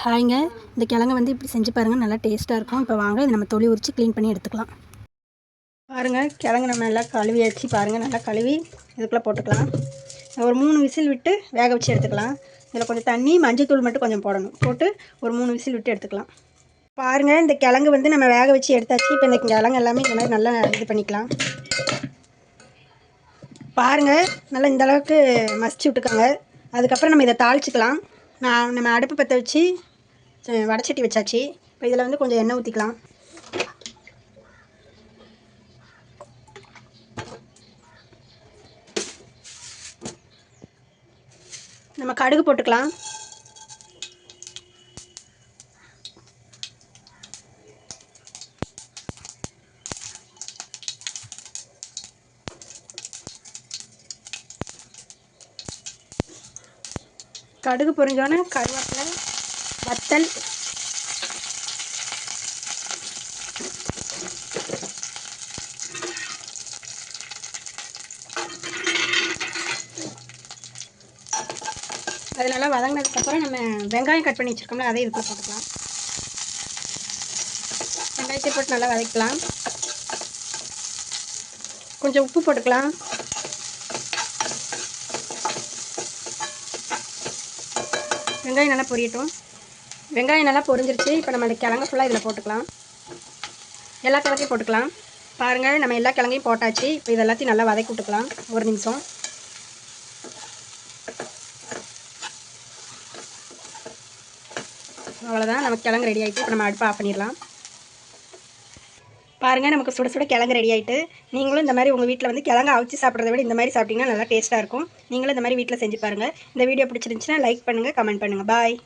ஹாய்ங்க, இந்த கிழங்கு வந்து இப்படி செஞ்சு பாருங்கள், நல்லா டேஸ்ட்டாக இருக்கும். இப்போ வாங்க இது நம்ம தொலி உரித்து க்ளீன் பண்ணி எடுத்துக்கலாம். பாருங்கள், கிழங்கு நம்ம நல்லா கழுவியாச்சு. பாருங்கள், நல்லா கழுவி இதுக்குள்ளே போட்டுக்கலாம். ஒரு 3 விசில் விட்டு வேக வச்சு எடுத்துக்கலாம். இதில் கொஞ்சம் தண்ணி, மஞ்சள் மட்டும் கொஞ்சம் போடணும். போட்டு ஒரு 3 விசில் விட்டு எடுத்துக்கலாம். பாருங்கள், இந்த கிழங்கு வந்து நம்ம வேக வச்சு எடுத்தாச்சு. இப்போ இந்த கிழங்கு எல்லாமே இந்த மாதிரி நல்லா இது பண்ணிக்கலாம். பாருங்கள், நல்லா இந்த அளவுக்கு மசிச்சு விட்டுக்கோங்க. அதுக்கப்புறம் நம்ம இதை தாளிச்சிக்கலாம். நம்ம அடுப்பு பற்ற வச்சு வடைச்சட்டி வச்சாச்சு. இப்போ இதில் வந்து கொஞ்சம் எண்ணெய் ஊற்றிக்கலாம். நம்ம கடுகு போட்டுக்கலாம். கடுகு பொரிஞ்சோன்னே கருவேப்பிலை, வத்தல், அது நல்லா வதங்கினதுக்கப்புறம் நம்ம வெங்காயம் கட் பண்ணி வச்சுருக்கோம்ல, அதை இதுக்குள்ள போட்டுக்கலாம். வெங்காயத்தை போட்டு நல்லா வதக்கலாம். கொஞ்சம் உப்பு போட்டுக்கலாம். வெங்காயம் நல்லா பொரியட்டும். வெங்காயம் நல்லா பொரிஞ்சிருச்சு. இப்போ நம்ம அந்த கிழங்கு ஃபுல்லாக இதில் போட்டுக்கலாம். எல்லா கிழங்கையும் போட்டுக்கலாம். பாருங்கள், நம்ம எல்லா கிழங்கையும் போட்டாச்சு. இப்போ இது எல்லாத்தையும் நல்லா வதக்கி விட்டுக்கலாம் ஒரு நிமிஷம். அவ்வளோதான், நமக்கு கிழங்கு ரெடி ஆகிட்டு. இப்போ நம்ம அடுப்பை ஆஃப் பண்ணிடலாம். பாருங்கள், நமக்கு சுட சுட கிழங்கு ரெடி ஆகிட்டு. நீங்களும் இந்த மாதிரி உங்கள் வீட்டில் வந்து கிழங்கு அவிச்சு சாப்பிட்றத விட இந்த மாதிரி சாப்பிட்டிங்கன்னா நல்லா டேஸ்ட்டாக இருக்கும். நீங்களும் இந்த மாதிரி வீட்டில் செஞ்சு பாருங்கள். இந்த வீடியோ பிடிச்சிருந்துச்சுன்னா லைக் பண்ணுங்கள், கமெண்ட் பண்ணுங்கள். பாய்.